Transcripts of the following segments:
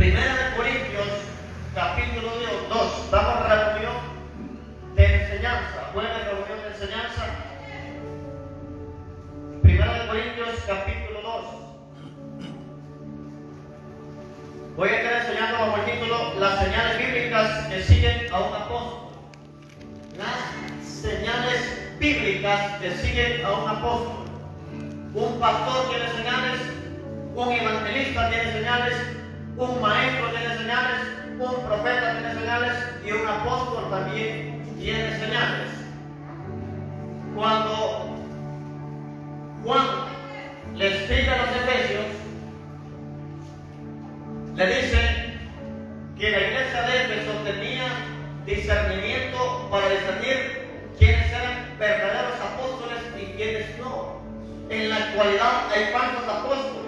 Primera de Corintios, capítulo 2. Damos reunión de enseñanza. Buena reunión de enseñanza. Primera de Corintios, capítulo 2. Voy a estar enseñando bajo el título Las señales bíblicas que siguen a un apóstol. Las señales bíblicas que siguen a un apóstol. Un pastor tiene señales, un evangelista tiene señales, un maestro tiene señales, un profeta tiene señales y un apóstol también tiene señales. Cuando Juan le escribe a los Efesios, le dice que la iglesia de Éfeso tenía discernimiento para discernir quiénes eran verdaderos apóstoles y quiénes no. En la actualidad hay falsos apóstoles,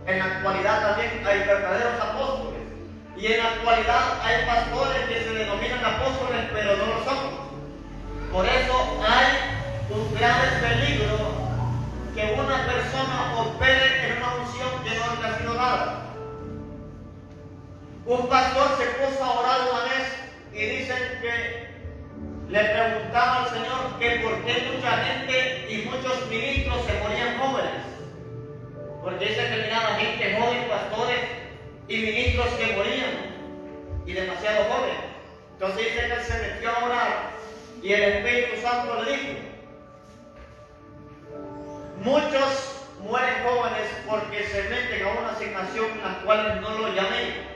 en la actualidad también hay verdaderos apóstoles, y en la actualidad hay pastores que se denominan apóstoles pero no lo son. Por eso hay un grave peligro que una persona opere en una unción que no le ha sido dada. Un pastor se puso a orar una vez y dicen que le preguntaba al Señor que por qué mucha gente y muchos ministros se morían jóvenes. Porque dice que miraba gente joven, pastores y ministros que morían y demasiado jóvenes. Entonces dice que él se metió a orar y el Espíritu Santo le dijo: muchos mueren jóvenes porque se meten a una asignación en la cual no lo llamé.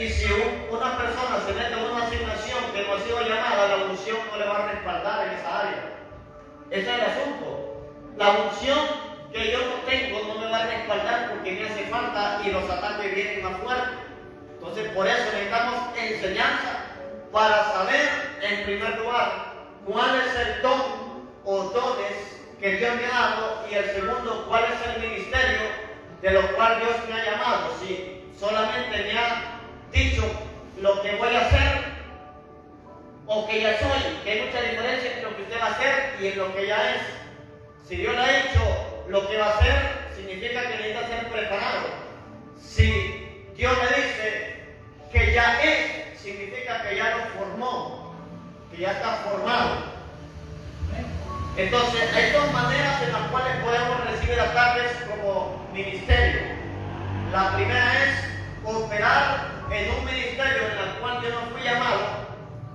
Y si una persona se mete en una asignación que no ha sido llamada, la unción no le va a respaldar en esa área. Ese es el asunto. La unción que yo no tengo no me va a respaldar porque me hace falta y los ataques vienen más fuertes. Entonces, por eso necesitamos enseñanza para saber, en primer lugar, cuál es el don o dones que Dios me ha dado, y el segundo, cuál es el ministerio de lo cual Dios me ha llamado. Si solamente me ha dicho lo que voy a hacer o que ya soy, que hay mucha diferencia entre lo que usted va a hacer y en lo que ya es. Si Dios le ha dicho lo que va a hacer, significa que necesita ser preparado. Si Dios le dice que ya es, significa que ya lo formó, que ya está formado. Entonces, hay dos maneras en las cuales podemos recibir ataques como ministerio. La primera es operar en un ministerio en el cual yo no fui llamado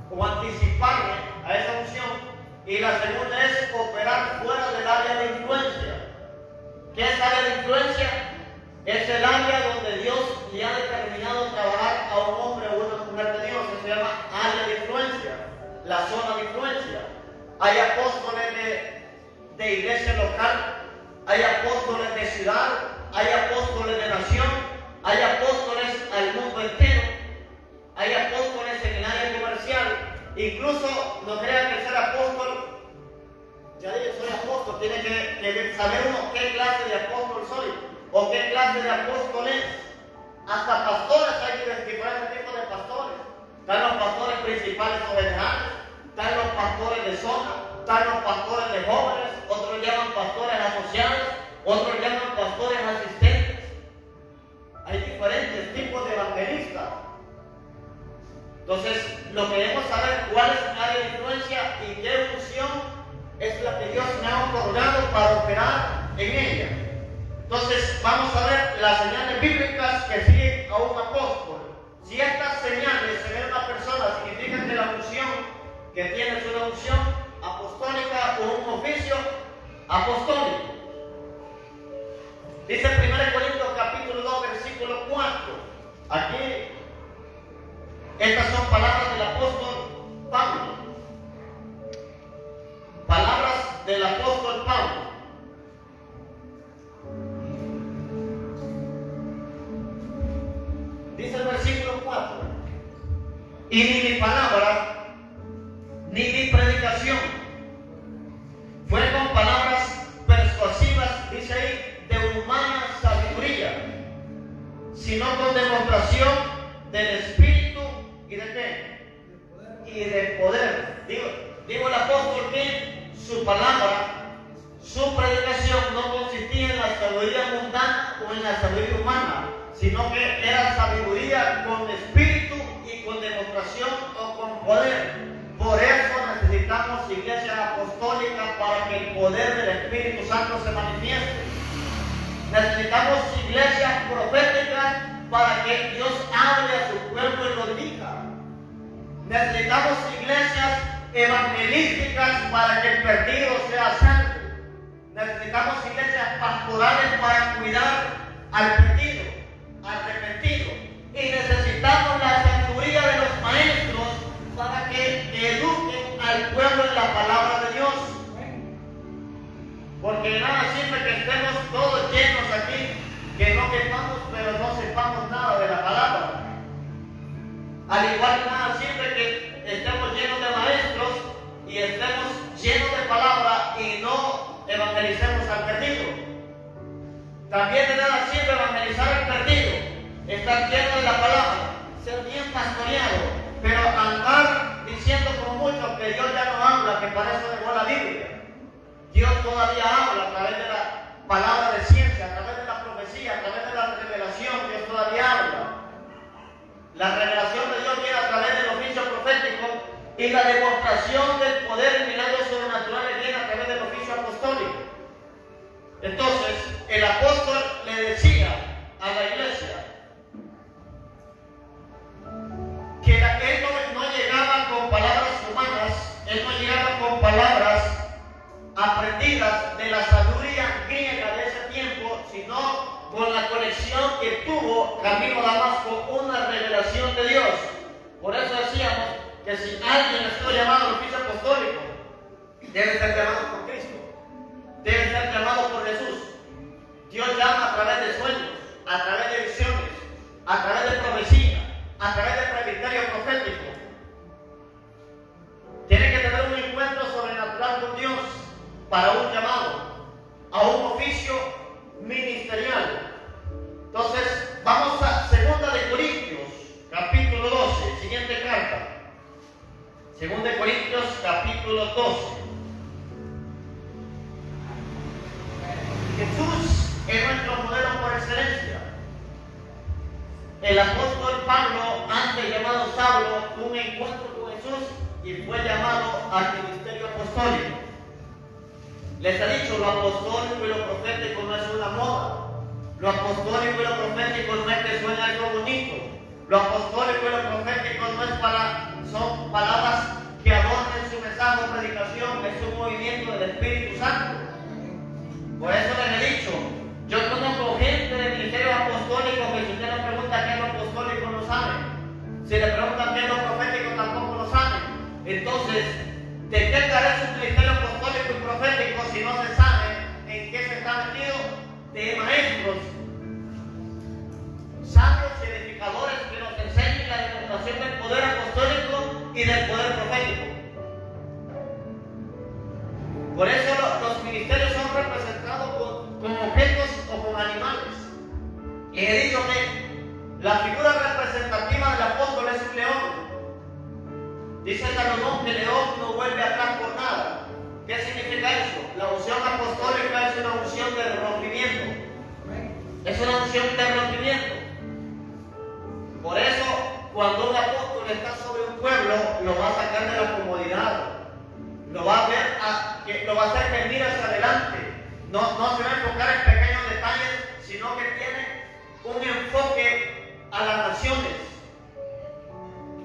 o anticiparme a esa unción. Y la segunda es operar fuera del área de influencia. ¿Qué es área de influencia? Es el área donde Dios le ha determinado trabajar a un hombre o una mujer de Dios. Eso se llama área de influencia, la zona de influencia. Hay apóstoles de iglesia local, hay apóstoles de ciudad, hay apóstoles de nación, hay apóstoles al mundo entero, hay apóstoles en el área comercial. Incluso no crean que ser apóstol, ya dije soy apóstol, tiene que saber uno qué clase de apóstol soy o qué clase de apóstol es. Hasta pastores hay diferentes tipos de pastores. Están los pastores principales o generales, están los pastores de zona, están los pastores de jóvenes, otros llaman pastores asociados, otros llaman pastores asistentes. Hay diferentes tipos de evangelistas. Entonces, lo que debemos saber cuál es la área de influencia y qué función es la que Dios me ha otorgado para operar en ella. Entonces, vamos a ver las señales bíblicas que siguen a un apóstol. Si estas señales se ven en una persona, significa que la unción que tiene es una unción apostólica o un oficio apostólico. Dice 1 Corintios capítulo 2, versículo 4. Aquí, estas son palabras del apóstol Pablo. Palabras del apóstol Pablo. Dice el versículo 4. Y ni mi palabra, ni mi predicación fue con palabras persuasivas, dice ahí, de humana sabiduría, sino con demostración del Espíritu y de qué? Y de poder. Digo el apóstol que su palabra Su predicación no consistía en la sabiduría mundana o en la sabiduría humana, sino que era sabiduría con espíritu y con demostración o con poder. Por eso necesitamos iglesias apostólicas para que el poder del Espíritu Santo se manifieste. Necesitamos iglesias proféticas para que Dios hable a su pueblo y lo dirija. Necesitamos iglesias evangelísticas para que el perdido sea salvo. Necesitamos iglesias pastorales para cuidar al perdido, al arrepentido. Y necesitamos la sabiduría de los maestros para que eduquen al pueblo en la palabra de Dios. Porque nada sirve que estemos todos llenos aquí, que no quepamos, pero no sepamos nada de la palabra. Al igual que nada sirve que estemos llenos de maestros y estemos llenos de palabra y no evangelicemos al perdido. También de nada sirve evangelizar al perdido, estar lleno de la palabra, ser bien pastoreado, pero andar diciendo como muchos que Dios ya no habla, que para eso dejó la Biblia. Dios todavía habla a través de la palabra de ciencia, a través de la profecía, a través de la revelación. Dios todavía habla. La revelación de Dios viene a través del oficio profético y la demostración del poder y milagros sobrenaturales viene a través del oficio apostólico. Entonces, el apóstol le decía a la iglesia que él no llegaba con palabras humanas, él no llegaba con palabras aprendidas de la sabiduría griega de ese tiempo, sino con la conexión que tuvo camino a Damasco, una revelación de Dios. Por eso decíamos que si alguien ha sido llamado al oficio apostólico, debe ser llamado por Cristo, debe ser llamado por Jesús. Dios llama a través de sueños, a través de visiones, a través de profecía, a través del presbiterio profético. Tiene que tener un encuentro sobrenatural con Dios para un llamado a un oficio ministerial. Entonces, vamos a 2 de Corintios, capítulo 12, siguiente carta. 2 de Corintios, capítulo 12. Jesús es nuestro modelo por excelencia. El apóstol Pablo, antes llamado Saulo, tuvo un encuentro con Jesús y fue llamado al ministerio apostólico. Les he dicho, lo apostólico y lo profético no es una moda. Lo apostólico y lo profético no es que suene algo bonito. Lo apostólico y lo profético no es son palabras que adornen su mensaje o predicación, es un movimiento del Espíritu Santo. Por eso les he dicho, yo conozco gente del ministerio apostólico que si usted le pregunta qué es lo apostólico no sabe. Si le preguntan qué es lo profético tampoco lo saben. Entonces, ¿de qué carece un ministerio apostólico y profético si no se sabe en qué se está metido? De maestros sabios y edificadores que nos enseñen la demostración del poder apostólico y del poder profético. Por eso los ministerios son representados con objetos o con animales. Y he dicho que la figura representativa del apóstol es un león. Dice Salomón que el león no vuelve atrás por nada. ¿Qué significa eso? La unción apostólica es una unción de rompimiento. Es una unción de rompimiento. Por eso, cuando un apóstol está sobre un pueblo, lo va a sacar de la comodidad. Lo va a hacer que mire hacia adelante. No se va a enfocar en pequeños detalles, sino que tiene un enfoque a las naciones.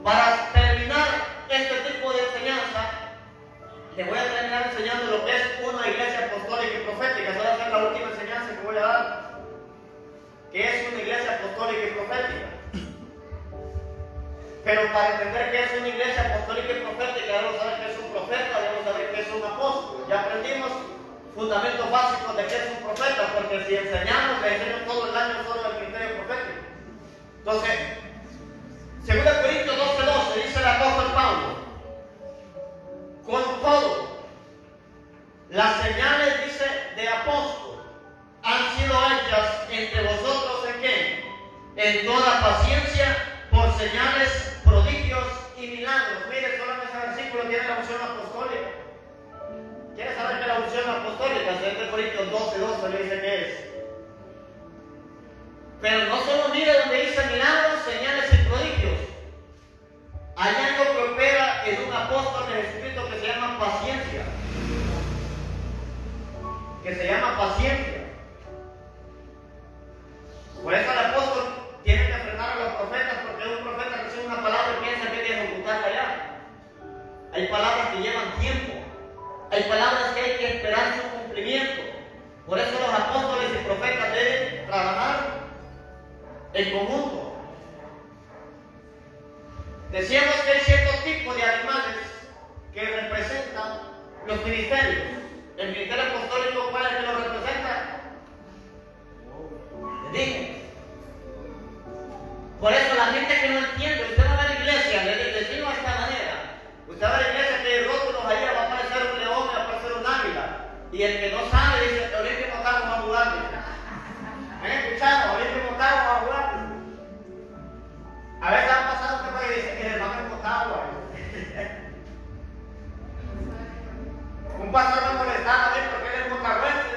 Para terminar este tipo de enseñanza, les voy a terminar enseñando lo que es una iglesia apostólica y profética. Esa va a ser la última enseñanza que voy a dar. ¿Qué es una iglesia apostólica y profética? Pero para entender qué es una iglesia apostólica y profética, debemos saber qué es un profeta, debemos saber qué es un apóstol. Ya aprendimos fundamentos básicos de qué es un profeta, porque si enseñamos, le enseño todo el año solo del ministerio profético. Entonces, 2 Corintios 12:12 dice el apóstol Pablo: con todo, las señales, dice, de apóstol han sido hechas entre vosotros ¿en qué? En toda paciencia, por señales, prodigios y milagros. Mire, solo en ese versículo tiene la unción apostólica. ¿Quiere saber que la la unción apostólica, 2 Corintios 12:12 le dice que es. Pero no solo mire donde dice milagros, señales y prodigios. Hay algo que opera en un apóstol de Jesucristo que se llama paciencia. Por eso el apóstol tiene que frenar a los profetas, porque un profeta recibe una palabra y piensa que tiene que ejecutarla ya. Hay palabras que llevan tiempo. Hay palabras que hay que esperar su cumplimiento. Por eso los apóstoles y profetas deben trabajar en conjunto. Decíamos que hay ciertos tipos de animales que representan los ministerios. El ministerio apostólico, ¿cuál es el que lo representa? Les dije. Por eso la gente que no entiende, usted va a ver iglesia, les digo de esta manera. Usted va a ver iglesia que hay rótulos allá, va a aparecer un león, va a aparecer un águila. Y el que no sabe dice, ahorita no estamos a jugar. ¿Han escuchado? Ahorita no estamos a jugar. A veces han pasado un tema que dice que el hermano es agua. Un pastor me molestaba a mí porque él es mocahuense.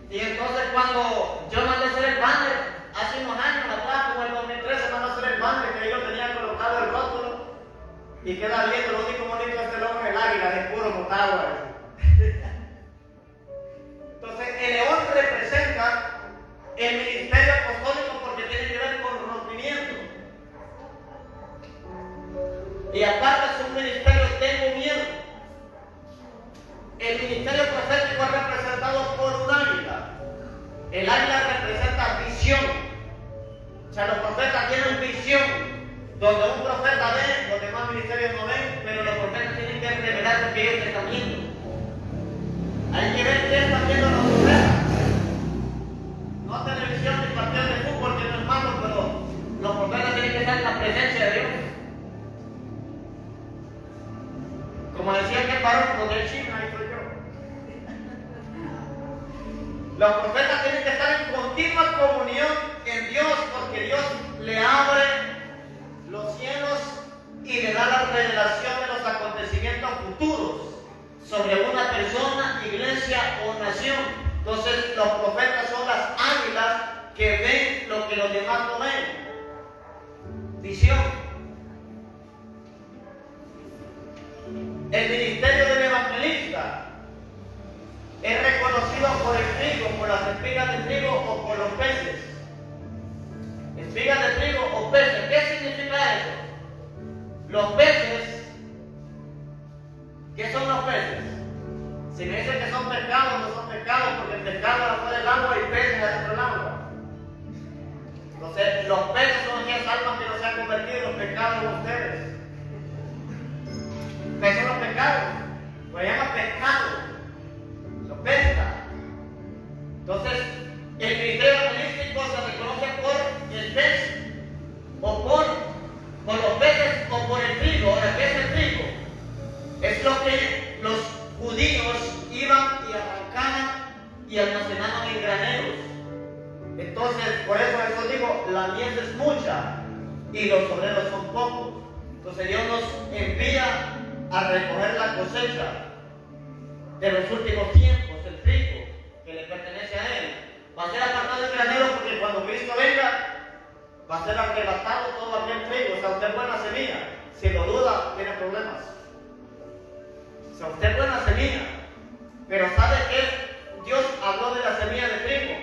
Y entonces cuando yo mandé hacer el banner, hace unos años atrás, como el 2013, mandé hacer el banner que yo tenía colocado el rótulo. Y queda viendo, lo único bonito de este león es el águila, es puro motagua. Entonces el león representa el ministerio apostólico porque tiene que ver con rompimiento. Y aparte es un ministerio de gobierno. El ministerio profético es representado por un águila. El águila representa visión. O sea, los profetas tienen visión. Donde un profeta ve, los demás ministerios no ven, pero los profetas tienen que revelar lo que ellos están viendo. Hay que ver qué están viendo los profetas. No televisión ni partidos de fútbol, que no es malo, pero los profetas tienen que estar en la presencia de Dios. Como decía que varón, donde el chino, ahí estoy yo. Los profetas tienen que estar en continua comunión en Dios, porque Dios le abre los cielos y le da la revelación de los acontecimientos futuros sobre una persona, iglesia o nación. Entonces los profetas son las águilas que ven lo que los demás no ven. Visión. El ministerio del evangelista es reconocido por el trigo, por las espigas de trigo o por los peces. Espigas de trigo o peces. ¿Qué significa eso? Los peces, ¿qué son los peces? Si me dicen que son pescados, no son pescados, porque el pescado afuera del agua y peces adentro del agua. Entonces, los peces son aquellas almas que no se han convertido en los pescados de ustedes. ¿Qué son los pescados? Lo llaman pescado. Los pesca. Entonces, el ministerio evangelístico se reconoce por el pez, o por los peces, o por el trigo. Ahora, ¿qué es el trigo? Es lo que los judíos iban y arrancaban y almacenaban en graneros. Entonces, por eso digo, la mies es mucha y los obreros son pocos. Entonces Dios nos envía a recoger la cosecha de los últimos tiempos, el trigo que le pertenece a Él. Va a ser apartado del granero porque cuando Cristo venga, va a ser arrebatado todo aquel trigo. O sea, usted es buena semilla. Si lo duda, tiene problemas. O sea, usted es buena semilla. Pero ¿sabe qué? Dios habló de la semilla de trigo.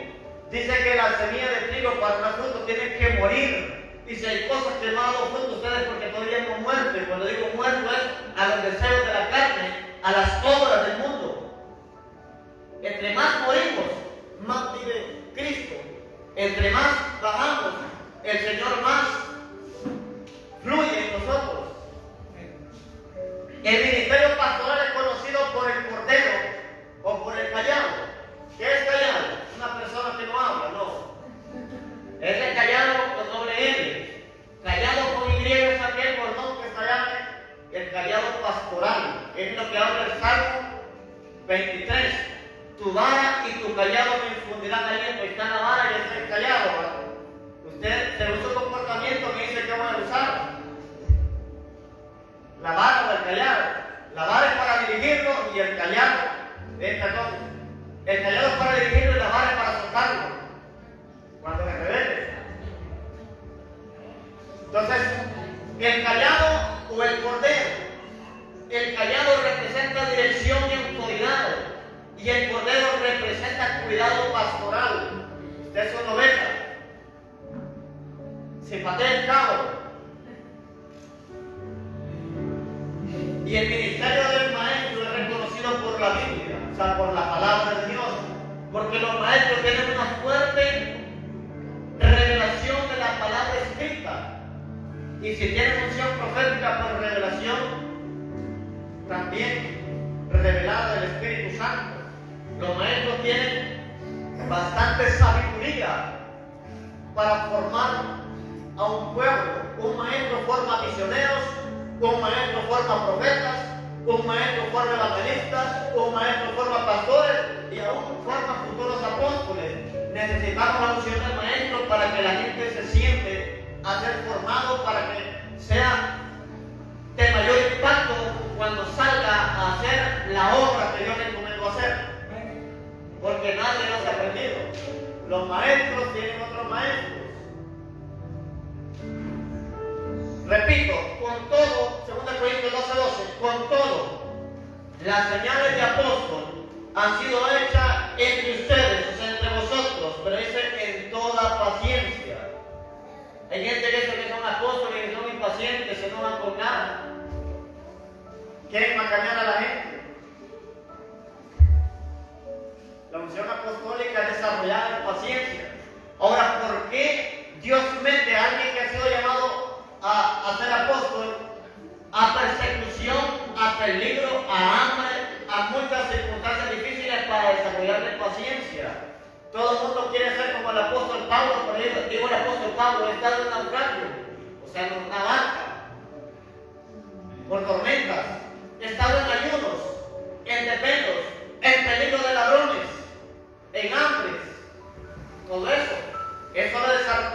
Dice que la semilla de trigo para dar fruto tiene que morir. Y si hay cosas que no han dado fruto, ustedes porque todavía no muerto. Y cuando digo muerto es a los deseos de la carne, a las obras del mundo. Entre más morimos, más vive Cristo. Entre más bajamos, el Señor más fluye en nosotros. El ministerio pastoral es conocido por el cordero o por el callado. ¿Qué es callado? Una persona que no habla, no. Es el callado con doble L. Callado con Y es aquel cordón que está allá, el callado pastoral. Es lo que habla el Salmo 23. Tu vara y tu callado me infundirán aliento. Está la vara y está el callado. Usted se usa un comportamiento que dice que voy a usar. La vara o el callado. La vara es para dirigirlo y el callado Perdón. El callado es para dirigirlo y la vara es para soltarlo cuando se rebelde. Entonces, el callado o el cordero. El callado representa dirección y autoridad. Y el cordero representa cuidado pastoral. Usted es una oveja. Se patea el cabo. Y el ministerio del maestro es reconocido por la Biblia, o sea, por la palabra de Dios. Porque los maestros tienen una fuerte revelación de la palabra escrita. Y si tienen unción profética por revelación, también revelada del Espíritu Santo. Los maestros tienen bastante sabiduría para formar a un pueblo. Un maestro forma misioneros, un maestro forma profetas, un maestro forma evangelistas, un maestro forma pastores y aún forma futuros apóstoles. Necesitamos la unción del maestro para que la gente se siente a ser formado, para que sea de mayor impacto cuando salga a hacer la obra que Dios le encomendó hacer. Porque nadie los ha aprendido. Los maestros tienen otros maestros. Repito, con todo, 2 Corintios 12:12, con todo, las señales de apóstol han sido hechas entre ustedes, o sea, entre vosotros, pero dice en toda paciencia. Hay gente que dice que son apóstoles y que son impacientes, se enojan con nada. Quieren macanear a la gente. La unción apostólica es desarrollada en paciencia. Ahora, ¿por qué Dios mete a alguien que ha sido llamado a ser apóstol a persecución, a peligro, a hambre, a muchas circunstancias difíciles para desarrollar paciencia? Todo el mundo quiere ser como el apóstol Pablo, pero digo el apóstol Pablo, está en un naufragio, o sea, en una barca, por tormentas, estaba en ayunos, en desvelos, en peligro de ladrones, en hambres, todo eso. Eso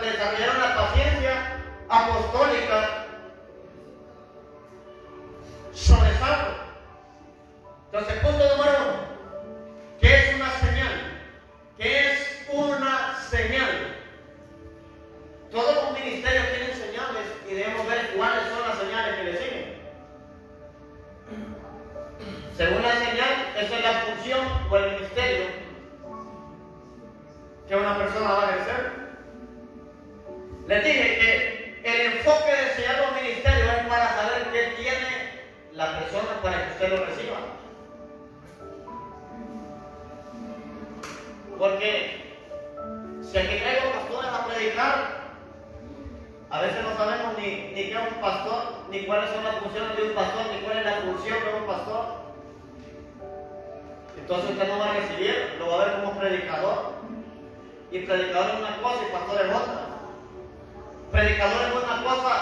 le desarrollaron la paciencia apostólica sobresalto. Entonces, punto número 1. ¿Qué es una señal? ¿Qué es una señal? Todos los ministerios tienen señales y debemos ver cuáles son las señales que le siguen. Según la señal, esa es la función o el ministerio que una persona va a ejercer. Les dije que el enfoque de enseñar los ministerios es para saber qué tiene la persona para que usted lo reciba. Porque si aquí traigo pastores a predicar, a veces no sabemos ni qué es un pastor, ni cuáles son las funciones de un pastor, ni cuál es la función de un pastor. Entonces usted no va a recibir, lo va a ver como predicador. Y predicador es una cosa y pastor es otra. Predicador es una cosa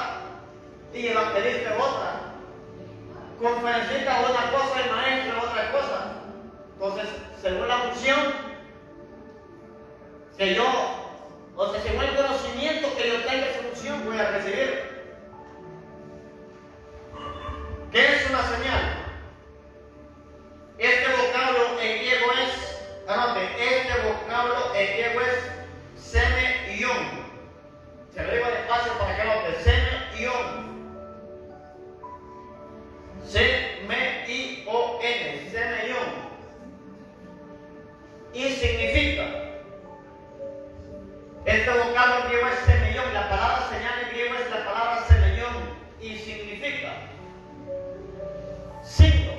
y evangelista es otra. Conferencista es una cosa y maestro es otra cosa. Entonces, según la unción que yo, o sea, según el conocimiento que yo tenga de esa unción, voy a recibir. ¿Qué es una señal? Este vocablo en griego es, anote, este vocablo en griego es semeion. Se lo digo despacio para que note, semeion. S-M-I-O-N, semeion. Y significa, este vocablo en griego es semeion, la palabra señal en griego es la palabra semeion, y significa signo,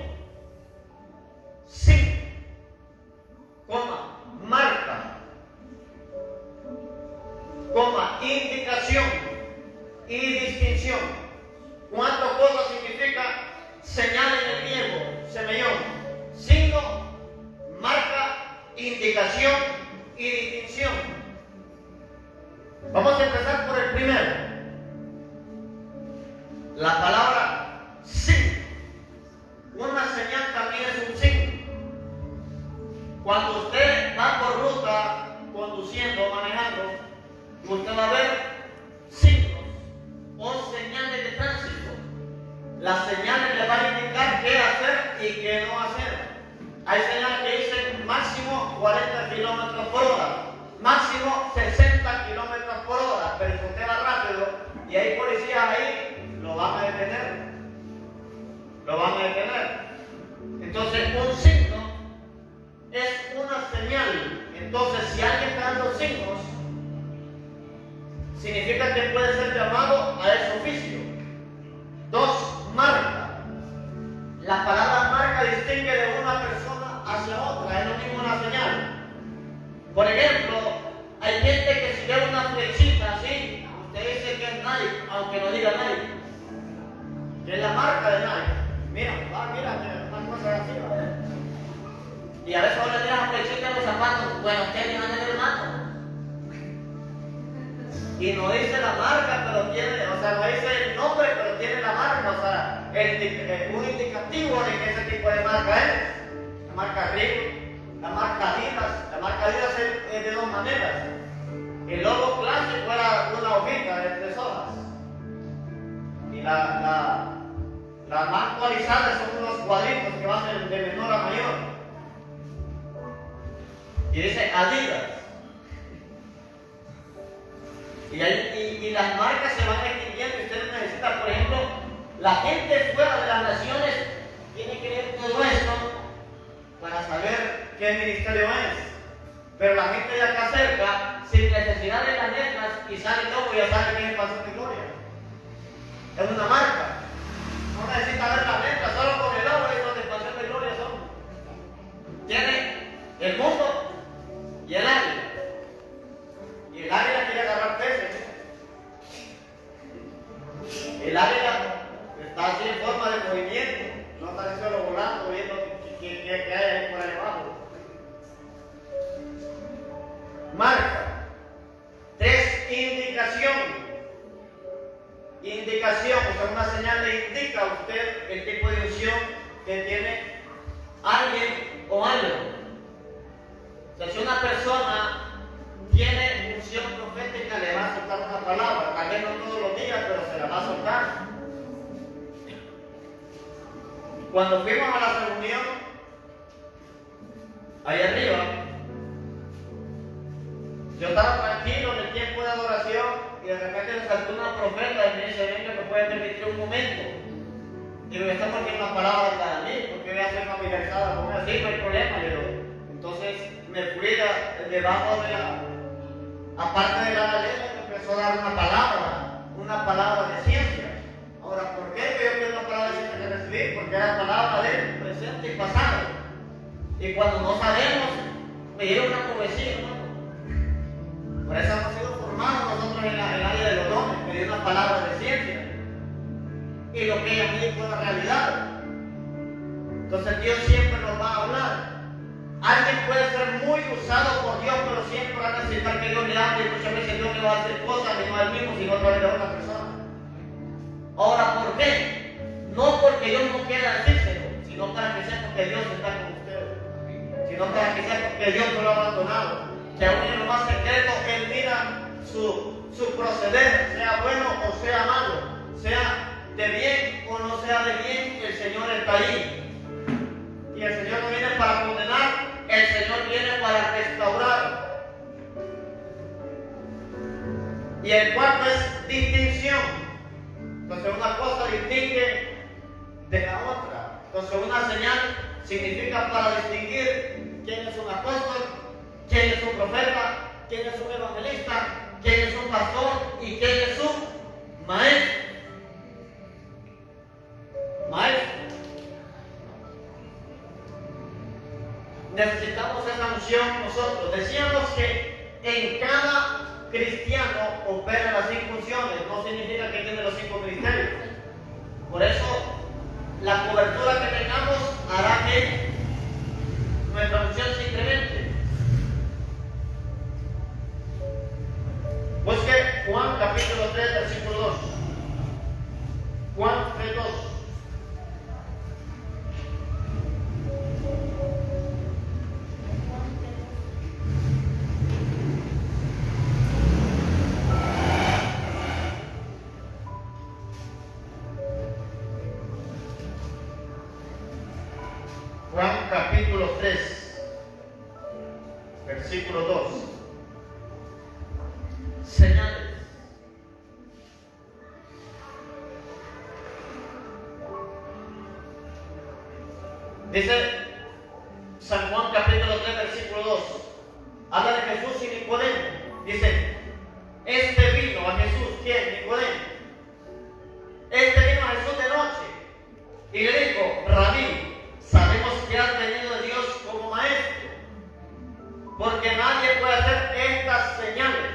coma, marca, coma, indicación y distinción. ¿Cuántas cosas significa señal en el griego? Semeion, signo, marca, indicación y distinción. Vamos a empezar por el primero. La palabra signo. Una señal también es un signo. Cuando usted va por ruta, conduciendo o manejando, usted va a ver signos o señales de tránsito. Las señales le van a indicar qué hacer y qué no hacer. Hay señales que van a detener. Lo van a detener. Entonces, un signo es una señal. Entonces, si alguien está dando signos, significa que puede ser llamado a ese oficio. 2, marca. La palabra marca distingue de una persona hacia otra, es lo mismo una señal. Por ejemplo, hay gente que si ve una flechita así, usted dice que es Nike, aunque no diga Nike, que es la marca de Nike. Mira, una cosa así, ¿vale? Y a veces uno le tira flechita en los zapatos, bueno, usted ni anda en el mano. Y no dice la marca, pero tiene, o sea, no dice el nombre, pero tiene la marca, o sea, un indicativo de que ese tipo de marca es. La marca Reebok, la marca Adidas. La marca Adidas es de dos maneras. El logo clásico era una hojita de 3 hojas. Y la más actualizada son unos cuadritos que van de menor a mayor. Y dice Adidas. Y las marcas se van extinguiendo y ustedes necesitan, por ejemplo, la gente fuera de las naciones tiene que leer todo esto para saber qué ministerio es. Pero la gente de acá cerca, sin necesidad de las letras, y sabe todo, ya sabe quién es Pasión de Gloria. Es una marca. No necesita ver las letras, solo con el logo y los de Pasión de Gloria son. Tiene el mundo y el águila. Y el águila quiere agarrar peces. El águila está así en forma de movimiento, no está solo volando, viendo qué hay ahí por ahí abajo. Marca. 3, indicación. Indicación, o sea, una señal le indica a usted el tipo de unción que tiene alguien o algo. O sea, si una persona tiene unción profética, le va a soltar una palabra, tal vez no todos los días, pero se la va a soltar. Cuando fuimos a la reunión, ahí arriba, yo estaba tranquilo en el tiempo de adoración y de repente me saltó una profeta y me dice: venga, me puede permitir un momento. Y me está poniendo una palabra para mí, porque voy a ser familiarizada con ella. Sí, no hay problema, le digo. Entonces me fui debajo de aparte de la galera, me empezó a dar una palabra de ciencia. Ahora, ¿por qué yo quiero una palabra de ciencia que recibí? Porque era palabra de presente y pasado. Y cuando no sabemos, me dio una poesía, hermano. Por eso hemos sido formados nosotros en el área de los dones. Me dio una palabra de ciencia. Y lo que ella me dijo era realidad. Entonces Dios siempre nos va a hablar. Alguien puede ser muy usado por Dios, pero siempre va a necesitar que Dios le hable. Y muchas veces Dios le va a hacer cosas y no a él mismo, sino a través de otra persona. Ahora, ¿por qué? No porque Dios no quiera decírselo, sino para que sepa que Dios está con ustedes. Sino para que sepa que Dios no lo ha abandonado. Que aún en lo más secreto Él mira su proceder, sea bueno o sea malo, sea de bien o no sea de bien, el Señor está ahí. Y el Señor no viene para condenar, el Señor viene para restaurar. Y el cuarto es distinción. Entonces una cosa distingue de la otra. Entonces una señal significa para distinguir quién es un apóstol, quién es un profeta, quién es un evangelista, quién es un pastor y quién es un maestro. Maestro. Necesitamos esa unción nosotros. Decíamos que en cada cristiano opera las 5 unciones. No significa que tiene los 5 ministerios. Por eso, la cobertura que tengamos hará que nuestra unción se incremente. Busque Juan capítulo 3, versículo 2. Juan 3, 2. Juan capítulo 3, versículo 2. Señales. Dice San Juan capítulo 3 versículo 2. Habla de Jesús y Nicodemo. Dice, este vino a Jesús, ¿quién? Nicodemo. Este vino a Jesús de noche y le dijo, Rabí, sabemos que has venido de Dios como maestro, porque nadie puede hacer estas señales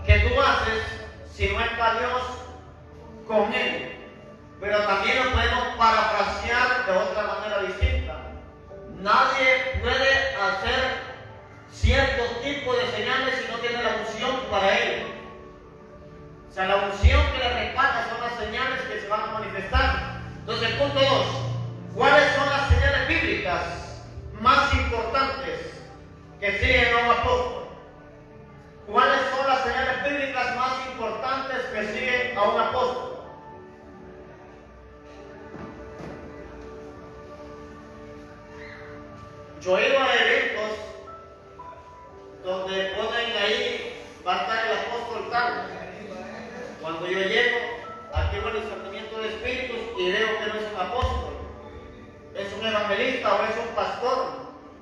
que tú haces si no está Dios con él. Pero también lo podemos parafrasear de otra manera distinta. Nadie puede hacer cierto tipo de señales si no tiene la unción para ello. O sea, la unción que le respalda son las señales que se van a manifestar. Entonces, punto 2. ¿Cuáles son las señales bíblicas más importantes que siguen a un apóstol? ¿Cuáles son las señales bíblicas más importantes que siguen a un apóstol? Yo he ido a eventos donde ponen ahí, va a estar el apóstol tal. Cuando yo llego, aquí veo el discernimiento de espíritus y veo que no es un apóstol, es un evangelista o es un pastor,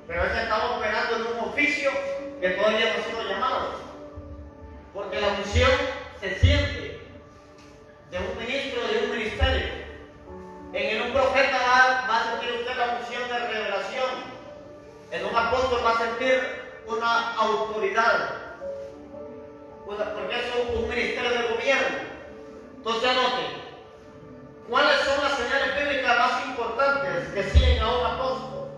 pero él está operando en un oficio que todavía no ha sido llamado. Porque la unción se siente de un ministro, de un ministerio. En un profeta va a sentir usted la unción de revelación. En un apóstol va a sentir una autoridad, porque es un ministerio de gobierno. Entonces anote, ¿cuáles son las señales bíblicas más importantes que siguen a un apóstol?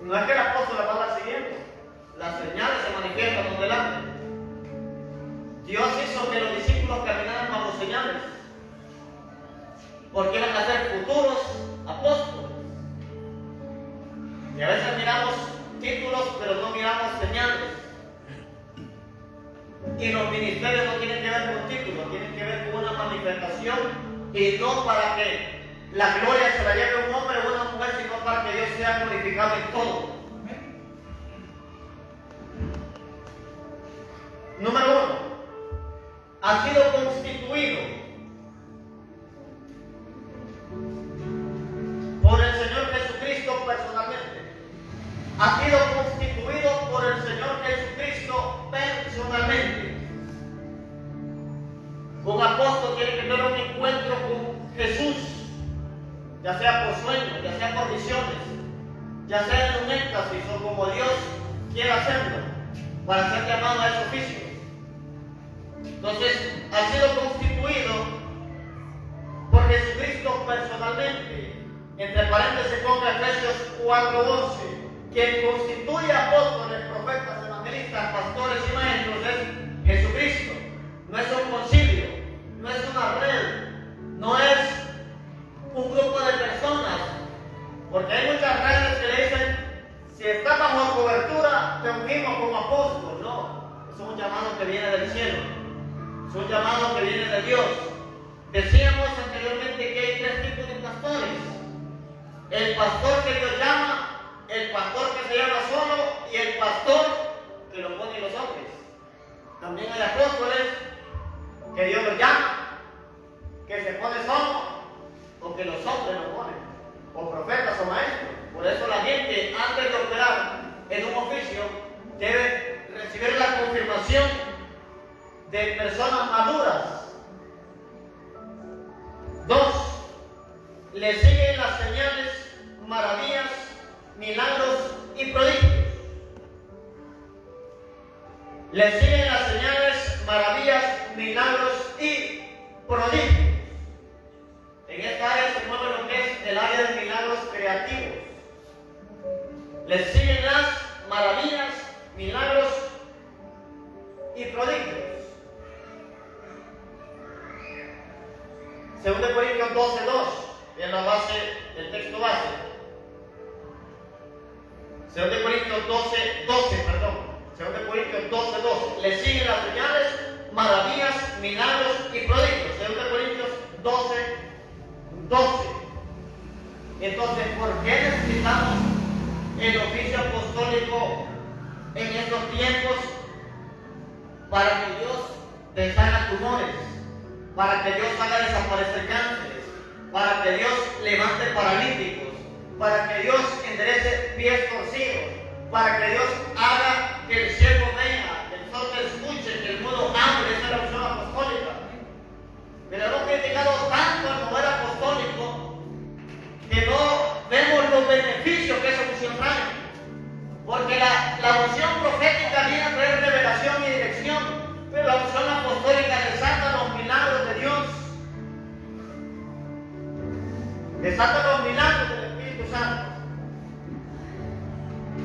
No es que el apóstol la va siguiendo, las señales se manifiestan por delante. Dios hizo que los discípulos caminaran bajo señales, porque iban a ser futuros apóstoles. Y a veces miramos títulos, pero no miramos señales. Y los ministerios no tienen que ver con títulos, tienen que ver con una manifestación, y no para que la gloria se la lleve un hombre o una mujer, sino para que Dios sea glorificado en todo. Número 1. Ha sido constituido por el Señor Jesucristo personalmente. Ha sido constituido por el Señor Jesucristo personalmente. Un apóstol tiene que tener un encuentro con Jesús, ya sea por sueños, ya sea por visiones, ya sea en un éxtasis o como Dios quiera hacerlo, para ser llamado a ese oficio. Entonces, ha sido constituido por Jesucristo personalmente. Entre paréntesis ponga Efesios 4:11. Quien constituye apóstoles, profetas, evangelistas, pastores y maestros es Jesucristo. No es un concilio, no es una red, no es un grupo de personas. Porque hay muchas redes que le dicen, si estás bajo cobertura, te ungimos como apóstol. No, es un llamado que viene del cielo, es un llamado que viene de Dios. Decíamos anteriormente que hay 3 tipos de pastores: el pastor que Dios llama, el pastor que se llama solo y el pastor que lo ponen los hombres. También hay apóstoles que Dios los llama, que se pone solo o que los hombres lo ponen, o profetas o maestros. Por eso la gente, antes de operar en un oficio, debe recibir la confirmación de personas maduras. 2. Le siguen las señales, maravillas, milagros y prodigios. Le siguen las señales, maravillas, milagros y prodigios. En esta área se mueve lo que es el área de milagros creativos. Le siguen las maravillas, milagros y prodigios. 2 Corintios 12:2 es la base del texto base. 2 Corintios 12:12. Le siguen las señales, maravillas, milagros y prodigios. 2 Corintios 12:12. Entonces, ¿por qué necesitamos el oficio apostólico en estos tiempos? Para que Dios deshaga tumores, para que Dios haga desaparecer cánceres, para que Dios levante paralíticos, para que Dios enderece pies torcidos, para que Dios haga que el ciego vea, que el sordo escuche, que el mudo hable. Esa es la unción apostólica. Pero hemos criticado tanto el mover apostólico que no vemos los beneficios que esa unción trae. Porque la unción profética viene a traer revelación y dirección, pero la unción apostólica desata los milagros de Dios, desata los milagros del Espíritu Santo.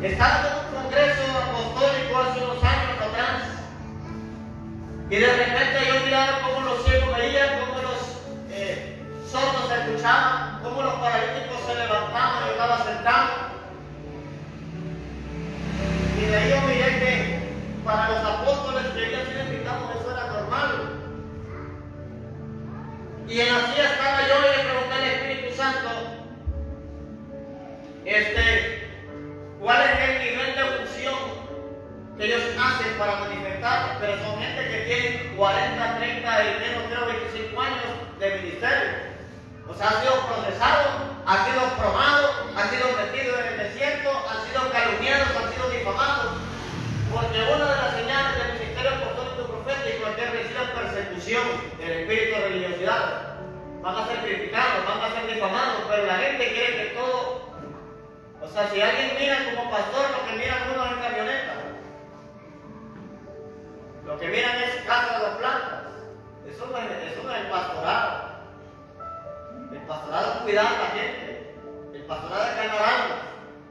Estaba en un congreso apostólico hace unos años atrás, y de repente yo miraba cómo los ciegos veían, cómo los sordos escuchaban, cómo los paralíticos se levantaban. Yo estaba sentado. Y de ahí yo miré que para los apóstoles que ellos tienen invitados eso era normal. Y en la silla estaba yo y le pregunté al Espíritu Santo, ¿cuál es el nivel de unción que ellos hacen para manifestar? Pero son gente que tienen 40, 30 y menos 25 años de ministerio. O sea, ha sido procesado, ha sido probado, ha sido metido en el desierto, han sido calumniados, han sido difamados. Porque una de las señales del ministerio apostólico y profético es que reciben persecución del espíritu de religiosidad. Van a ser criticados, van a ser difamados, pero la gente quiere que todo. O sea, si alguien mira como pastor, lo que miran uno es camioneta. Lo que miran es casa de dos plantas. Eso no es el pastorado. El pastorado es cuidar a la gente. El pastorado es ganar almas.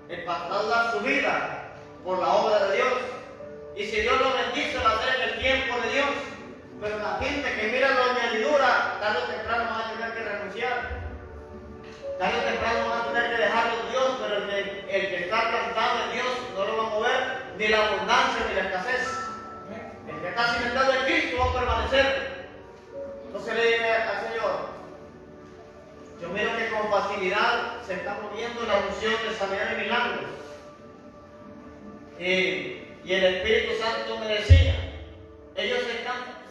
El pastorado es dar su vida por la obra de Dios. Y si Dios lo bendice, va a ser en el tiempo de Dios. Pero la gente que mira la añadidura, tarde o temprano van a tener que renunciar. Tarde o temprano van a tener que dejarlo a Dios, pero el que está plantado en Dios no lo va a mover ni la abundancia ni la escasez. El que está cimentado en Cristo va a permanecer. Entonces le dije al Señor, yo miro que con facilidad se está moviendo la unción de sanidad y milagros. Y el Espíritu Santo me decía, ellos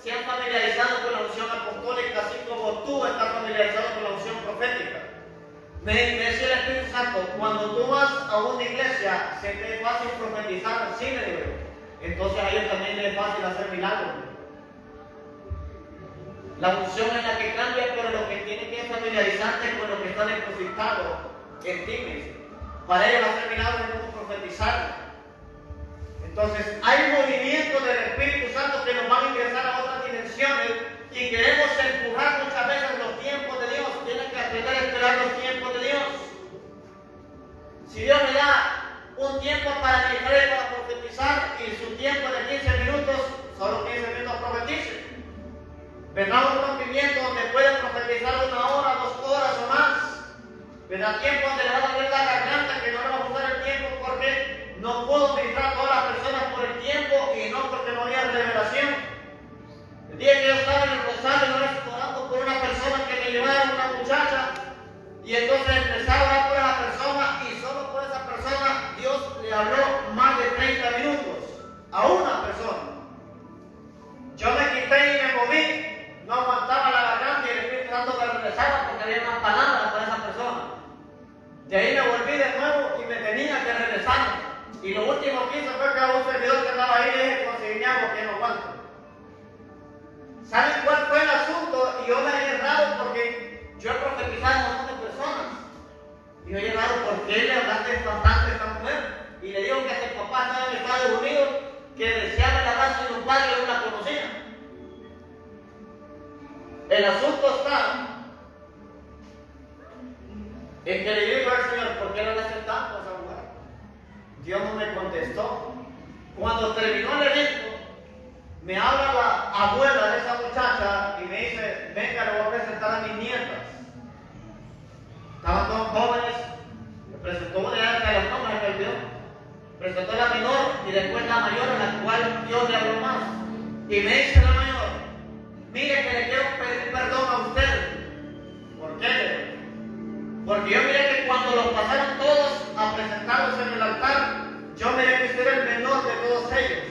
se han familiarizado con la unción apostólica, así como tú estás familiarizado con la unción profética. Me decía el Espíritu Santo, cuando tú vas a una iglesia, se te es fácil profetizar, sí, le digo. Entonces a ellos también les es fácil hacer milagros. La unción es la que cambia, pero lo que tiene que familiarizarte con lo que está depositado en ti mismo. Para ellos hacer milagros es como profetizar. Entonces, hay movimientos del Espíritu Santo que nos van a ingresar a otras dimensiones y queremos empujar muchas veces los tiempos de Dios. Tienes que aprender a esperar los tiempos de Dios. Si Dios me da un tiempo para meditar y para profetizar y su tiempo de 15 minutos, solo 15 minutos profetice. Vendrá un rompimiento donde pueden profetizar 1 hora, 2 horas o más. Vendrá tiempo donde le va a doler la garganta, que no le va a gustar el tiempo porque no puedo ministrar a todas las personas por el tiempo y no porque no había revelación. El día que yo estaba en el rosario, no estaba orando por una persona que me llevara una muchacha, y entonces empezaba a orar por esa persona, y solo por esa persona Dios le habló más de 30 minutos a una persona. Yo me quité y me moví, no aguantaba la garganta y el Espíritu Santo me regresaba porque había una palabra para esa persona. De ahí me volví de nuevo y me tenía que regresar. Y lo último que hice fue que a un servidor que andaba ahí le dije, conseguí algo que no aguanto. ¿Saben cuál fue el asunto? Y yo me he errado porque yo he profetizado a un montón de personas. Y yo he errado, ¿por qué le hablaste bastante a esta mujer? Y le digo que hasta el papá estaba en Estados Unidos, que deseaba el abrazo de un padre y no la conocía. El asunto está en que le digo al Señor, ¿por qué no le hace tanto a esa mujer? Dios no me contestó. Cuando terminó el evento, me habla la abuela de esa muchacha y me dice, venga, le voy a presentar a mis nietas. Estaban todos jóvenes, me presentó una de las nombres que olvidó. Presentó la menor y después la mayor, a la cual Dios le habló más. Y me dice la mayor, mire que le quiero pedir perdón a usted. ¿Por qué? Porque yo miré que cuando los pasaron todos a presentarlos en el altar, yo miré que usted era el menor de todos ellos.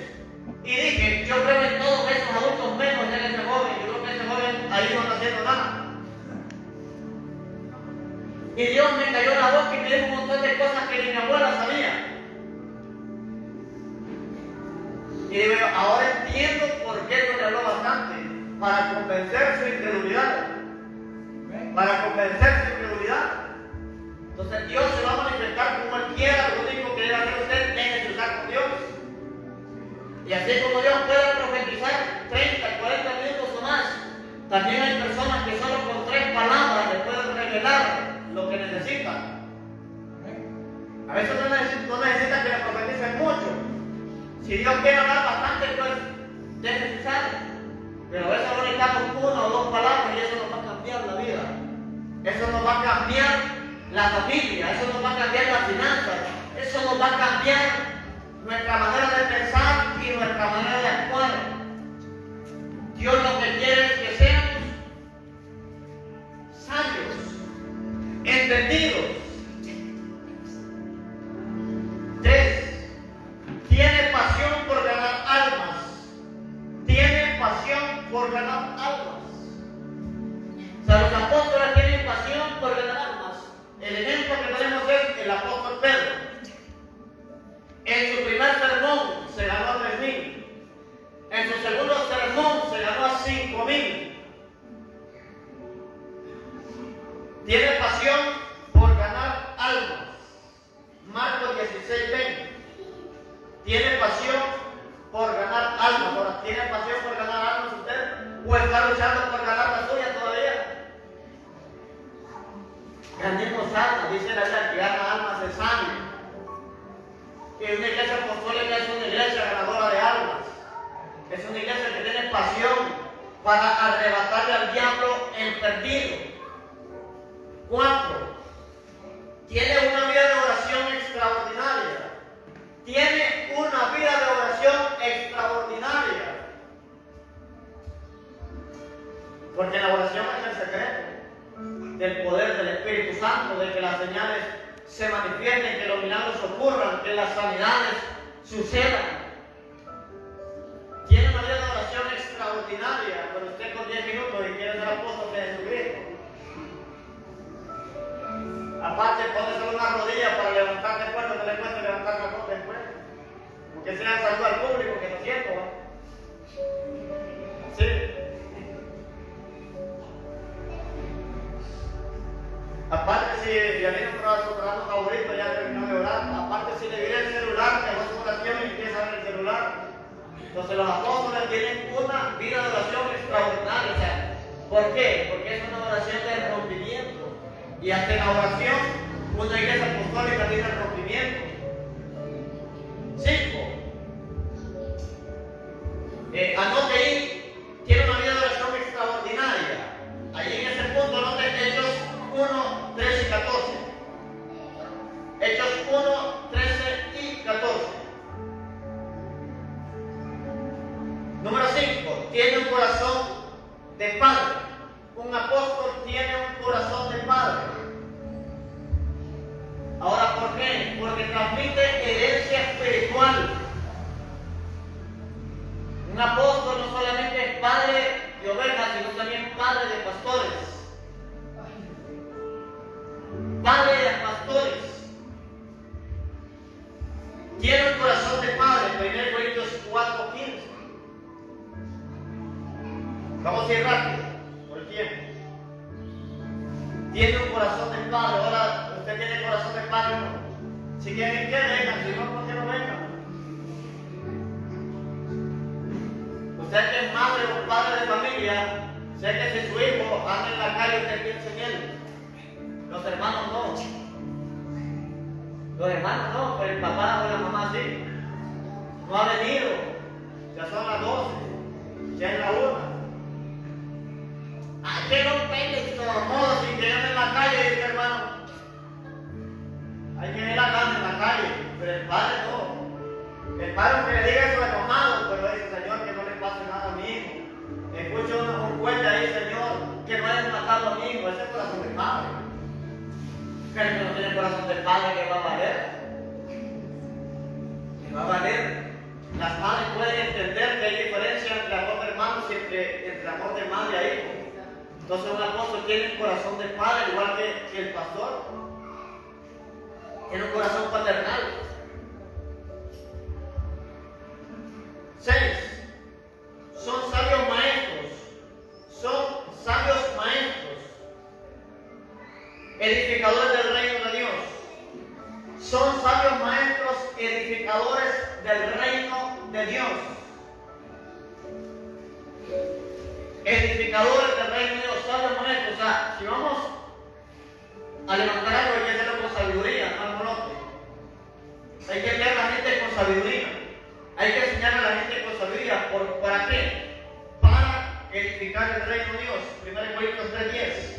Y dije, yo creo en todos esos adultos menos en ese joven. Yo creo que ese joven ahí no cayó la boca y me dijo un montón de cosas que ni mi abuela sabía. Y digo yo, ahora entiendo por qué no le habló bastante, para convencer su incredulidad. Para convencer su incredulidad. Entonces Dios se va a manifestar como Él quiera, lo único que debe hacer usted es usar con Dios. Y así como Dios puede profetizar 30, 40 minutos o más, también hay personas que solo con 3 palabras le pueden revelar lo que necesitan. A veces no necesita que le profeticen mucho. Si Dios quiere hablar bastante, pues es necesario. Pero a veces no necesitamos 1 o 2 palabras y eso nos va a cambiar la vida. Eso nos va a cambiar la familia, eso nos va a cambiar las finanzas, eso nos va a cambiar nuestra manera de pensar y nuestra manera de actuar. Dios lo que quiere es que seamos sabios, entendidos. 3. Tiene pasión por ganar almas. Tiene pasión por ganar almas. O sea, los apóstoles tienen pasión por ganar almas. El ejemplo que tenemos es el apóstol Pedro. En su primer sermón se ganó a 3,000. En su segundo sermón se ganó a 5,000. Tiene pasión por ganar almas. Marcos 16:20. Tiene pasión por ganar almas. Ahora, ¿tiene pasión por ganar almas usted? ¿O está luchando por ganar la suya todavía? Ganemos almas, dice la Biblia, que gana almas es sangre. Que una iglesia apostólica es una iglesia ganadora de almas. Es una iglesia que tiene pasión para arrebatarle al diablo el perdido. 4. Tiene una vida de oración extraordinaria. Tiene una vida de oración extraordinaria. Porque la oración es el secreto del poder del Espíritu Santo, de que las señales se manifiesten, que los milagros ocurran, que las sanidades sucedan. Tiene una vida de oración extraordinaria, pero usted con 10 minutos y quiere ser apóstol de Jesucristo. Aparte, pone solo una rodilla para levantar después, no le cuesta levantar la rodilla después. Porque sea salud al público, que no siento. Sí. Aparte, si ya viene un programa favorito, ya terminó de orar. Aparte, si le viene el celular, que hago su oración y empieza a ver el celular. Entonces, los apóstoles tienen una vida de oración extraordinaria. O sea, ¿por qué? Porque es una oración de rompimiento. Y hasta en la oración, una iglesia apostólica tiene el rompimiento. 5. Anote ahí, tiene una vida de oración extraordinaria. Ahí en ese punto, anote Hechos 1, 13 y 14. Hechos 1, 13 y 14. Número 5. Tiene un corazón de padre. Un apóstol tiene un corazón de padre. Ahora, ¿por qué? Porque transmite herencia espiritual. Un apóstol no solamente es padre de ovejas, sino también padre de pastores. Padre de pastores. Tiene un corazón de padre. 1 Corintios 4:15. Vamos a ir rápido, por el tiempo. Tiene un corazón de padre. Ahora, ¿usted tiene corazón de padre o no? Si quieren que vengan, si no, ¿por qué no vengan? Usted que es madre o padre de familia, sé que si su hijo anda en la calle, usted piensa en él. Los hermanos no. Los hermanos no, pero el papá o la mamá sí. No ha venido. Ya son las 12. Ya es la 1. Hay que no pegues de todos modos sin que en la calle, dice hermano. Hay que ver la gana en la calle, pero el padre no. El padre aunque le diga eso enojado, pero dice, Señor, que no le pase nada a mi hijo. Escucho un cuento ahí, Señor, que no hayas matado a mi hijo. Ese es el corazón del padre. Pero que no tiene corazón del padre, que va a valer. Que va a valer. Las madres pueden entender que hay diferencia entre amor de hermanos y entre amor de madre a hijo. Entonces un apóstol tiene un corazón de padre, igual que el pastor. Tiene un corazón paternal. 6. Son sabios maestros. Son sabios maestros. Edificadores del reino de Dios. Son sabios maestros, edificadores del reino de Dios. Edificadores del reino de Dios, sabios maestros. O sea, si vamos a levantar algo, hay que hacerlo con sabiduría, no al molote. Hay que enviar a la gente con sabiduría. Hay que enseñar a la gente con sabiduría. ¿Para qué? Para edificar el reino de Dios. 1 Corintios 3:10.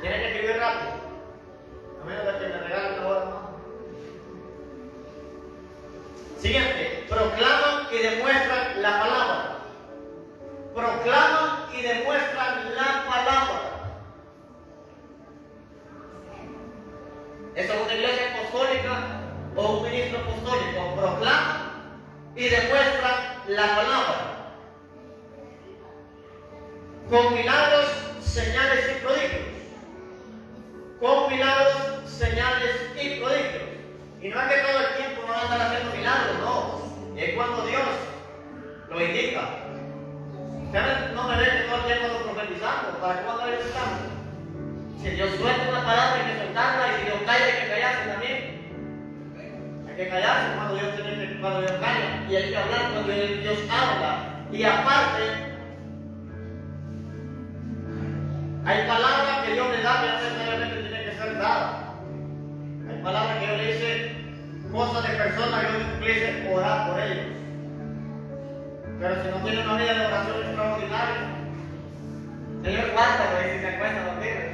Tienen que escribir rápido, a menos de que me regalen una hora más. Siguiente, proclaman y demuestran la palabra. Proclaman y demuestran la palabra. Eso es una iglesia apostólica o un ministro apostólico. Proclaman y demuestran la palabra. Con milagros, señales y prodigios. Con milagros, señales y prodigios. Y no es que todo el tiempo van a estar haciendo milagros, no. Es cuando Dios lo indica. Ustedes no me ven que todo el tiempo ando profetizando. ¿Para qué cuando necesitamos? Si Dios suelta una palabra hay que soltarla, y si Dios calla hay que callarse también. Hay que callarse cuando Dios calla. Y hay que hablar cuando Dios habla. Y aparte, hay palabras que Dios le da que no necesariamente tienen que ser dadas. Hay palabras que Dios le dice, cosas de personas que Dios le dice orar por ellos. Pero si no tiene una vida de oración extraordinaria, Señor, guárdalo y si se encuentra dormida.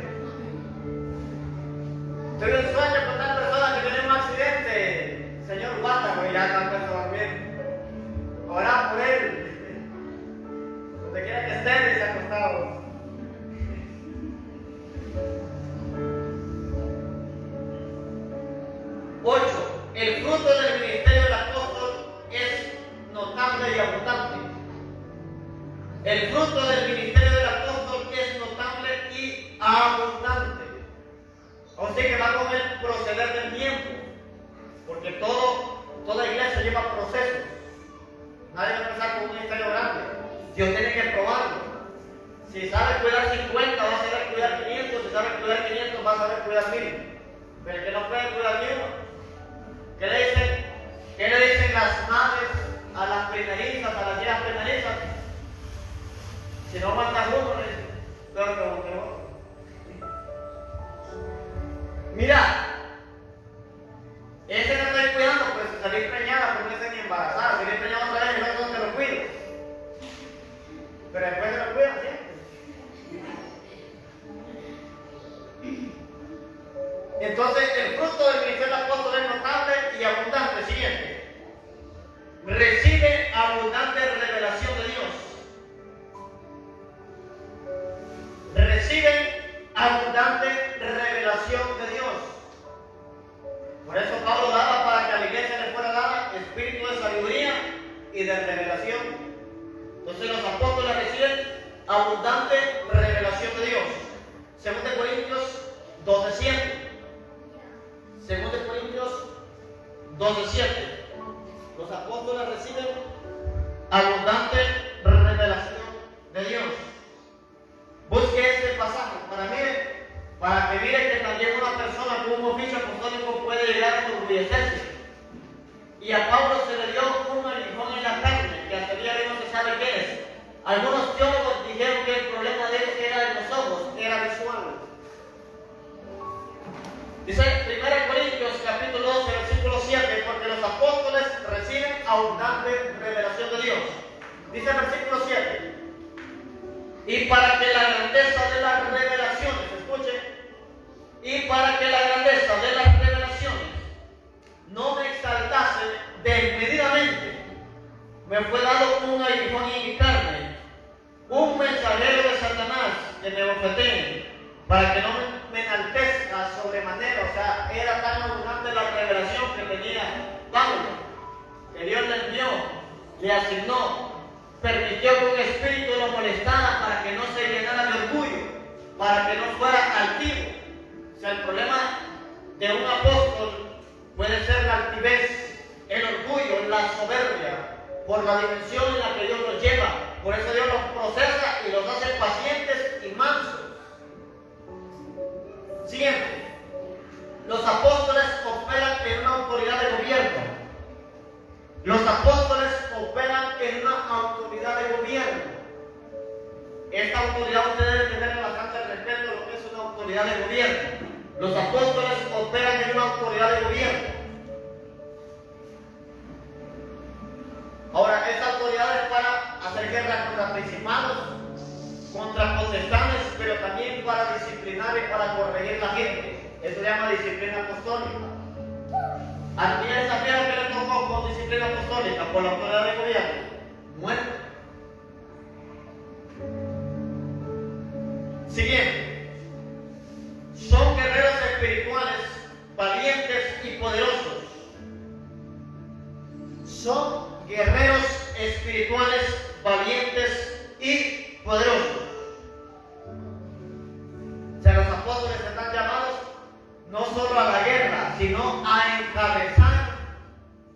Tuve un sueño con tal persona que tiene un accidente. Señor, guárdalo y ya está puesto a dormir. Orar por él. Donde quiera que esté, dice acostado. El fruto del ministerio del apóstol es notable y abundante. El fruto del ministerio del apóstol es notable y abundante. O sea que va con el proceder del tiempo. Porque toda iglesia lleva procesos. Nadie va a empezar con un ministerio grande. Dios tiene que probarlo. Si sabe cuidar 50, va a saber cuidar 500. Si sabe cuidar 500, va a saber cuidar 1000. Pero el que no puede cuidar ni uno. ¿Qué le dicen las madres a las primerizas, a las hijas primerizas? Si no aguantas uno, peor que uno. Mira, ese no estoy cuidando, pues salir preñada, porque no está ni embarazada. Salir preñada otra vez, no te lo cuido. Pero después se lo cuidan siempre. Entonces, el fruto del ministerio del apóstol es notable y abundante. Siguiente. Recibe abundante revelación de Dios. Recibe abundante revelación de Dios. Por eso Pablo daba para que a la iglesia le fuera dada espíritu de sabiduría y de revelación. Entonces los apóstoles reciben abundante revelación de Dios. 2 Corintios 12:7. 2 Corintios 12:7. Los apóstoles reciben abundante revelación de Dios. Busque este pasaje para que mire que también una persona con un oficio apostólico puede llegar a enorgullecerse. Y a Pablo se le dio un aguijón en la carne, que hasta el día de hoy no se sabe qué es. Algunos teólogos dijeron que el problema de él era en los ojos, era visual. Dice 1 Corintios capítulo 12, versículo 7, porque los apóstoles reciben abundante revelación de Dios. Dice el versículo 7, y para que la grandeza de las revelaciones, escuchen, y para que la grandeza de las revelaciones no me exaltase desmedidamente, me fue dado un aguijón en mi carne, un mensajero de Satanás que me bofetee, para que no me enaltezca sobremanera. O sea, era tan abundante la revelación que tenía Pablo, que Dios le envió, le asignó, permitió que un espíritu lo molestara para que no se llenara de orgullo, para que no fuera altivo. O sea, el problema de un apóstol puede ser la altivez, el orgullo, la soberbia, por la dimensión en la que Dios los lleva. Por eso Dios los procesa y los hace pacientes y mansos. Siguiente. Los apóstoles operan en una autoridad de gobierno. Los apóstoles operan en una autoridad de gobierno. Esta autoridad usted debe tener bastante respeto a lo que es una autoridad de gobierno. Los apóstoles operan en una autoridad de gobierno. Ahora, esta autoridad es para hacer guerra contra principados, contra potestades, pero también para disciplinar y para corregir la gente. Eso se llama disciplina apostólica. ¿A quién desafío que le tocó con disciplina apostólica? Por la autoridad de gobierno. Muerte. Siguiente. Son guerreros espirituales, valientes y poderosos. Son guerreros espirituales, valientes y poderosos. O sea, los apóstoles están llamados no solo a la guerra, sino a encabezar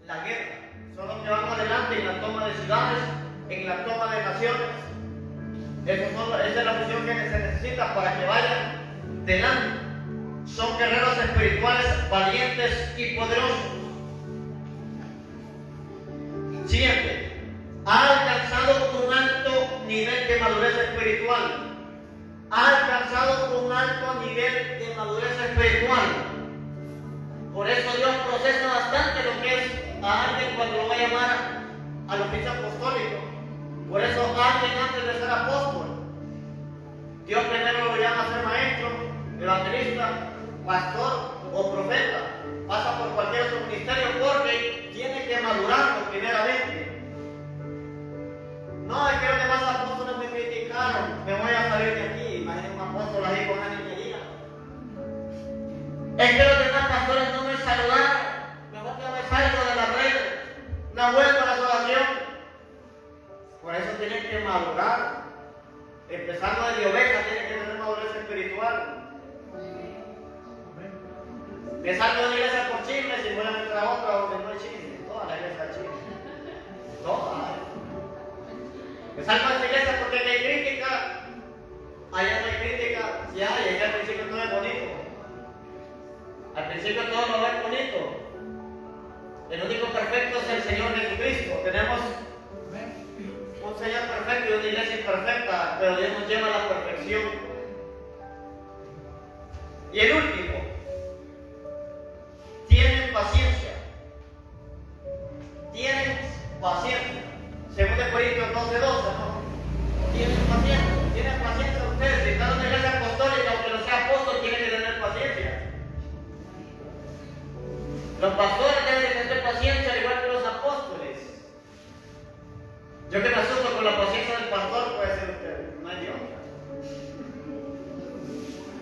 la guerra. Son los que van adelante en la toma de ciudades, en la toma de naciones. Esa es la función que se necesita para que vayan delante. Son guerreros espirituales, valientes y poderosos. Siguiente. Ha alcanzado un alto nivel de madurez espiritual. Ha alcanzado un alto nivel de madurez espiritual. Por eso Dios procesa bastante lo que es a alguien cuando lo va a llamar al oficio apostólico. Por eso alguien antes de ser apóstol, Dios primero lo llama a ser maestro, evangelista, pastor o profeta. Pasa por cualquier otro ministerio porque tiene que madurarlo primeramente. No, es que los demás apóstoles me criticaron, me voy a salir de aquí. Imagínate un apóstol ahí con una niñería. Es que los demás pastores no me saludaron, mejor que me salgo de la red, no vuelvo a la salvación. Por eso tienen que madurar. Empezando de oveja, tienen que tener madurez espiritual. Me salgo de la iglesia por chismes y voy a meter a otra donde no hay chismes. Toda la iglesia es chisme. Toda. Me salgo de esta iglesia porque me hay crítica. Allá no hay crítica. Ya, y al principio todo es bonito. Al principio todo lo es bonito. El único perfecto es el Señor Jesucristo. Tenemos un Señor perfecto y una iglesia imperfecta, pero Dios nos lleva a la perfección. Y el último, tienen paciencia. Tienen paciencia. Según de Corintios 12:12, ¿no? Tienen paciencia ustedes. Si están en una iglesia apostólica, aunque no sea apóstol, tienen que tener paciencia. Los pastores deben de tener paciencia al igual que los apóstoles. Yo que me asusto con la paciencia del pastor, puede ser usted, no hay Dios.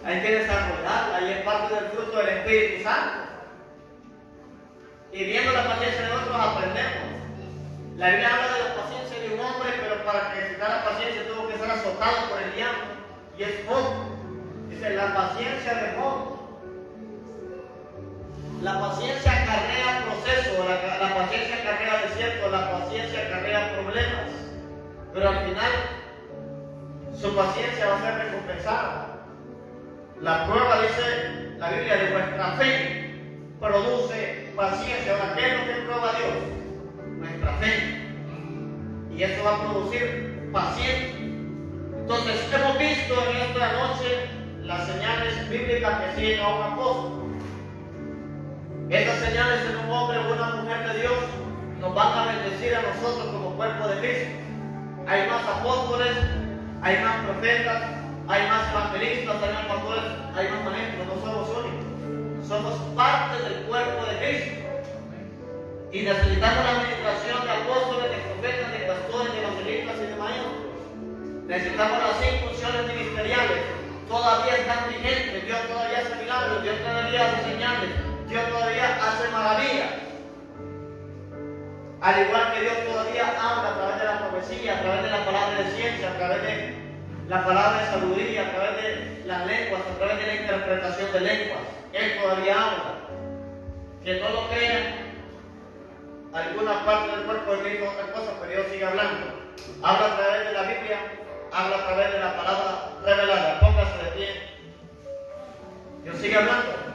Hay que desarrollarla y es parte del fruto del Espíritu Santo. Y viendo la paciencia de otros aprendemos. La Biblia habla de la paciencia de un hombre, pero para que ejercitar la paciencia tuvo que ser azotado por el diablo. Y es Job. Dice, la paciencia de Job. La paciencia acarrea proceso, la paciencia acarrea desierto, la paciencia acarrea problemas. Pero al final, su paciencia va a ser recompensada. La prueba, dice la Biblia, de vuestra fe produce paciencia. Ahora, ¿qué es lo que prueba Dios? Nuestra fe. Y eso va a producir paciencia. Entonces, hemos visto en esta noche las señales bíblicas que siguen a un apóstol. Estas señales en un hombre o una mujer de Dios nos van a bendecir a nosotros como cuerpo de Cristo. Hay más apóstoles, hay más profetas, hay más evangelistas, hay más pastores, hay más maestros, no somos únicos. Somos parte del cuerpo de Cristo. Y necesitamos la administración de apóstoles, de profetas, de pastores, de evangelistas y de maestros. Necesitamos las 5 funciones ministeriales. Todavía están vigentes. Dios todavía hace milagros, Dios todavía hace señales, Dios todavía hace maravillas. Al igual que Dios todavía habla a través de la profecía, a través de la palabra de ciencia, a través de la palabra de sabiduría a través de las lenguas, a través de la interpretación de lenguas. Él todavía habla. Que no lo crean, alguna parte del cuerpo de Cristo, otra cosa, pero Dios sigue hablando. Habla a través de la Biblia, habla a través de la palabra revelada. Póngase de pie. Dios sigue hablando.